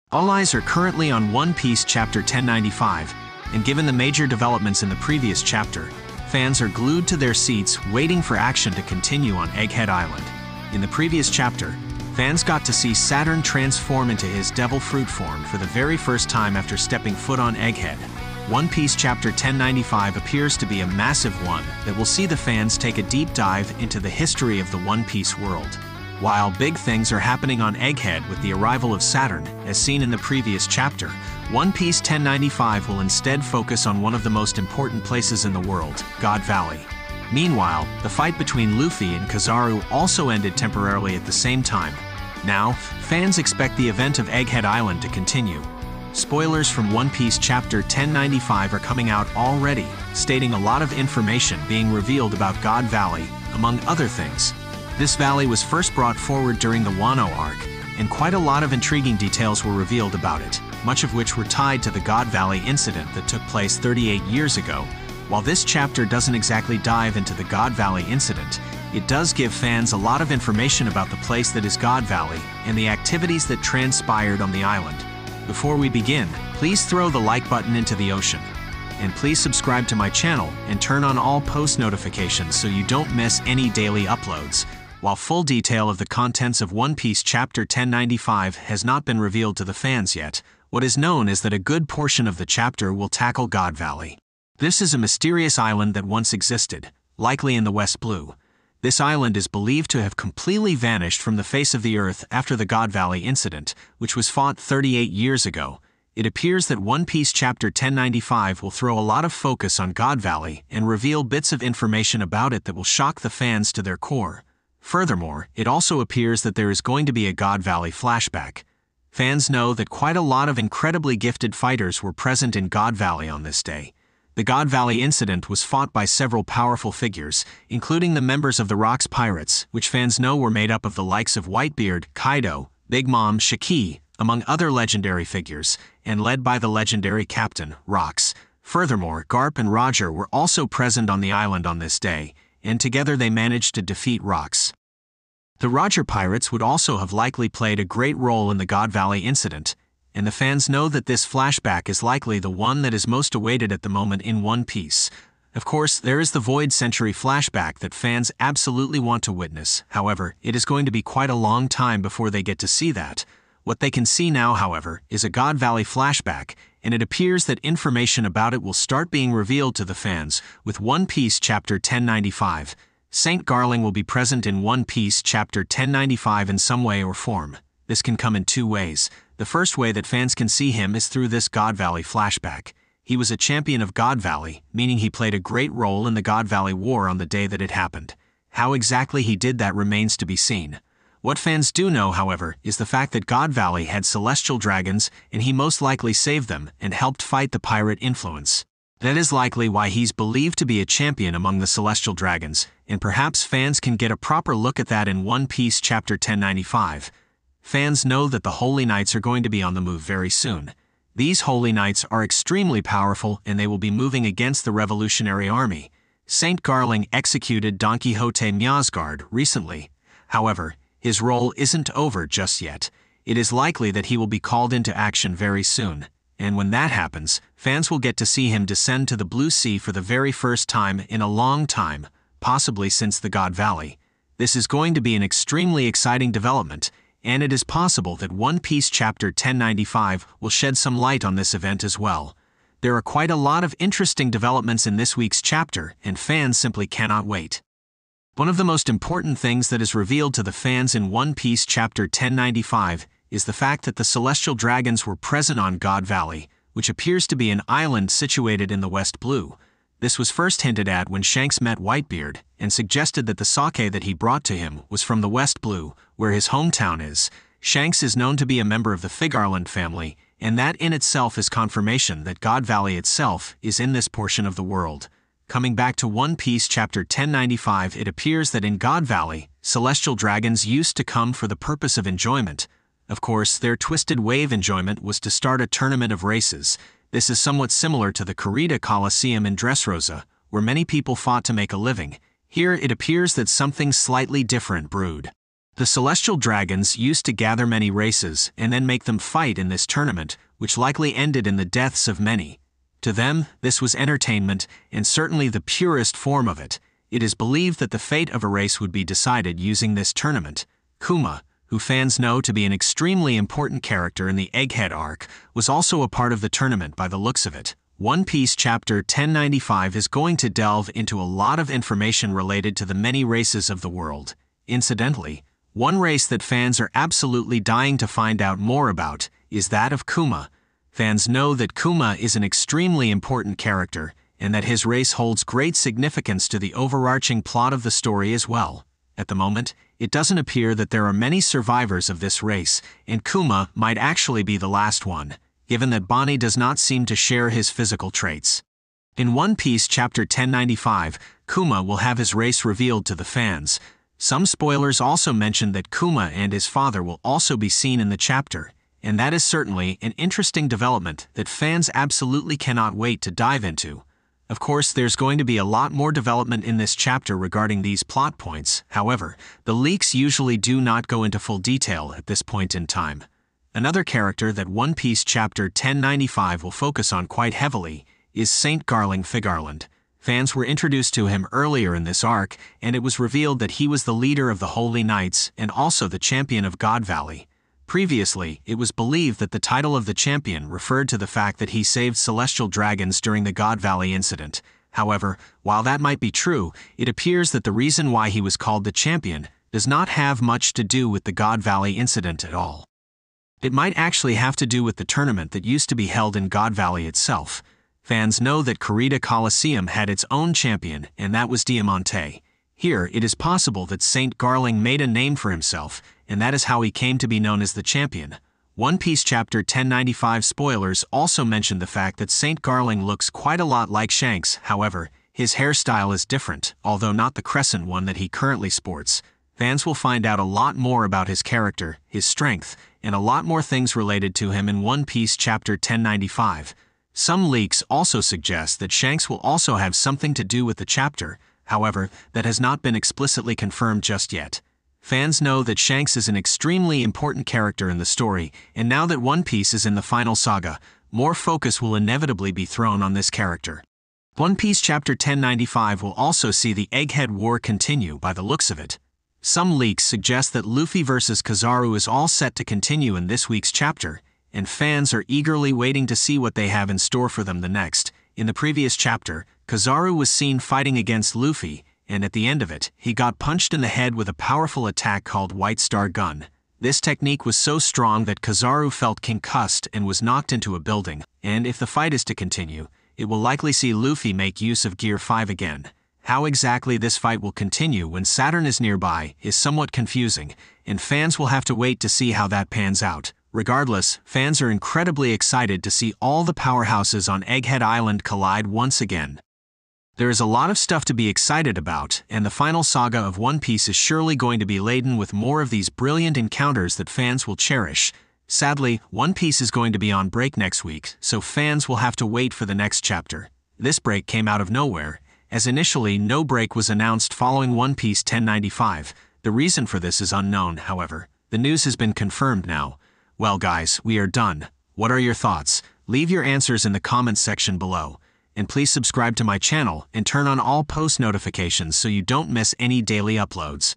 All eyes are currently on One Piece Chapter 1095, and given the major developments in the previous chapter, fans are glued to their seats waiting for action to continue on Egghead Island. In the previous chapter, fans got to see Saturn transform into his Devil Fruit form for the very first time after stepping foot on Egghead. One Piece Chapter 1095 appears to be a massive one that will see the fans take a deep dive into the history of the One Piece world. While big things are happening on Egghead with the arrival of Saturn, as seen in the previous chapter, One Piece 1095 will instead focus on one of the most important places in the world, God Valley. Meanwhile, the fight between Luffy and Kizaru also ended temporarily at the same time. Now, fans expect the event of Egghead Island to continue. Spoilers from One Piece Chapter 1095 are coming out already, stating a lot of information being revealed about God Valley, among other things. This valley was first brought forward during the Wano arc, and quite a lot of intriguing details were revealed about it, much of which were tied to the God Valley incident that took place 38 years ago. While this chapter doesn't exactly dive into the God Valley incident, it does give fans a lot of information about the place that is God Valley and the activities that transpired on the island. Before we begin, please throw the like button into the ocean. And please subscribe to my channel and turn on all post notifications so you don't miss any daily uploads. While full detail of the contents of One Piece Chapter 1095 has not been revealed to the fans yet, what is known is that a good portion of the chapter will tackle God Valley. This is a mysterious island that once existed, likely in the West Blue. This island is believed to have completely vanished from the face of the earth after the God Valley incident, which was fought 38 years ago. It appears that One Piece Chapter 1095 will throw a lot of focus on God Valley and reveal bits of information about it that will shock the fans to their core. Furthermore, it also appears that there is going to be a God Valley flashback. Fans know that quite a lot of incredibly gifted fighters were present in God Valley on this day. The God Valley incident was fought by several powerful figures, including the members of the Rocks Pirates, which fans know were made up of the likes of Whitebeard, Kaido, Big Mom, Shiki, among other legendary figures, and led by the legendary captain, Rocks. Furthermore, Garp and Roger were also present on the island on this day, and together they managed to defeat Rocks. The Roger Pirates would also have likely played a great role in the God Valley incident, and the fans know that this flashback is likely the one that is most awaited at the moment in One Piece. Of course, there is the Void Century flashback that fans absolutely want to witness. However, it is going to be quite a long time before they get to see that. What they can see now, however, is a God Valley flashback, and it appears that information about it will start being revealed to the fans with One Piece Chapter 1095. Saint Garling will be present in One Piece Chapter 1095 in some way or form. This can come in two ways. The first way that fans can see him is through this God Valley flashback. He was a champion of God Valley, meaning he played a great role in the God Valley War on the day that it happened. How exactly he did that remains to be seen. What fans do know, however, is the fact that God Valley had celestial dragons, and he most likely saved them and helped fight the pirate influence. That is likely why he's believed to be a champion among the celestial dragons, and perhaps fans can get a proper look at that in One Piece Chapter 1095. Fans know that the Holy Knights are going to be on the move very soon. These Holy Knights are extremely powerful, and they will be moving against the Revolutionary Army. Saint Garling executed Don Quixote Miasgard recently. However, his role isn't over just yet. It is likely that he will be called into action very soon. And when that happens, fans will get to see him descend to the Blue Sea for the very first time in a long time, possibly since the God Valley. This is going to be an extremely exciting development, and it is possible that One Piece Chapter 1095 will shed some light on this event as well. There are quite a lot of interesting developments in this week's chapter, and fans simply cannot wait. One of the most important things that is revealed to the fans in One Piece Chapter 1095 is the fact that the Celestial Dragons were present on God Valley, which appears to be an island situated in the West Blue. This was first hinted at when Shanks met Whitebeard, and suggested that the sake that he brought to him was from the West Blue, where his hometown is. Shanks is known to be a member of the Figarland family, and that in itself is confirmation that God Valley itself is in this portion of the world. Coming back to One Piece Chapter 1095, it appears that in God Valley, celestial dragons used to come for the purpose of enjoyment. Of course, their Twisted Wave enjoyment was to start a tournament of races. This is somewhat similar to the Corrida Coliseum in Dressrosa, where many people fought to make a living. Here it appears that something slightly different brewed. The celestial dragons used to gather many races and then make them fight in this tournament, which likely ended in the deaths of many. To them, this was entertainment, and certainly the purest form of it. It is believed that the fate of a race would be decided using this tournament. Kuma, who fans know to be an extremely important character in the Egghead arc, was also a part of the tournament by the looks of it. One Piece Chapter 1095 is going to delve into a lot of information related to the many races of the world. Incidentally, one race that fans are absolutely dying to find out more about is that of Kuma. Fans know that Kuma is an extremely important character, and that his race holds great significance to the overarching plot of the story as well. At the moment, it doesn't appear that there are many survivors of this race, and Kuma might actually be the last one, given that Bonnie does not seem to share his physical traits. In One Piece Chapter 1095, Kuma will have his race revealed to the fans. Some spoilers also mention that Kuma and his father will also be seen in the chapter, and that is certainly an interesting development that fans absolutely cannot wait to dive into. Of course, there's going to be a lot more development in this chapter regarding these plot points. However, the leaks usually do not go into full detail at this point in time. Another character that One Piece Chapter 1095 will focus on quite heavily is Saint Garling Figarland. Fans were introduced to him earlier in this arc, and it was revealed that he was the leader of the Holy Knights and also the champion of God Valley. Previously, it was believed that the title of the champion referred to the fact that he saved celestial dragons during the God Valley incident. However, while that might be true, it appears that the reason why he was called the champion does not have much to do with the God Valley incident at all. It might actually have to do with the tournament that used to be held in God Valley itself. Fans know that Kurita Coliseum had its own champion, and that was Diamante. Here, it is possible that Saint Garling made a name for himself, and that is how he came to be known as the champion. One Piece Chapter 1095 spoilers also mention the fact that Saint Garling looks quite a lot like Shanks. However, his hairstyle is different, although not the crescent one that he currently sports. Fans will find out a lot more about his character, his strength, and a lot more things related to him in One Piece Chapter 1095. Some leaks also suggest that Shanks will also have something to do with the chapter. However, that has not been explicitly confirmed just yet. Fans know that Shanks is an extremely important character in the story, and now that One Piece is in the final saga, more focus will inevitably be thrown on this character. One Piece Chapter 1095 will also see the Egghead War continue by the looks of it. Some leaks suggest that Luffy vs. Kizaru is all set to continue in this week's chapter, and fans are eagerly waiting to see what they have in store for them the next. In the previous chapter, Kizaru was seen fighting against Luffy, and at the end of it, he got punched in the head with a powerful attack called White Star Gun. This technique was so strong that Kizaru felt concussed and was knocked into a building, and if the fight is to continue, it will likely see Luffy make use of Gear 5 again. How exactly this fight will continue when Saturn is nearby is somewhat confusing, and fans will have to wait to see how that pans out. Regardless, fans are incredibly excited to see all the powerhouses on Egghead Island collide once again. There is a lot of stuff to be excited about, and the final saga of One Piece is surely going to be laden with more of these brilliant encounters that fans will cherish. Sadly, One Piece is going to be on break next week, so fans will have to wait for the next chapter. This break came out of nowhere, as initially no break was announced following One Piece 1095. The reason for this is unknown, however. The news has been confirmed now. Well guys, we are done. What are your thoughts? Leave your answers in the comments section below. And please subscribe to my channel and turn on all post notifications so you don't miss any daily uploads.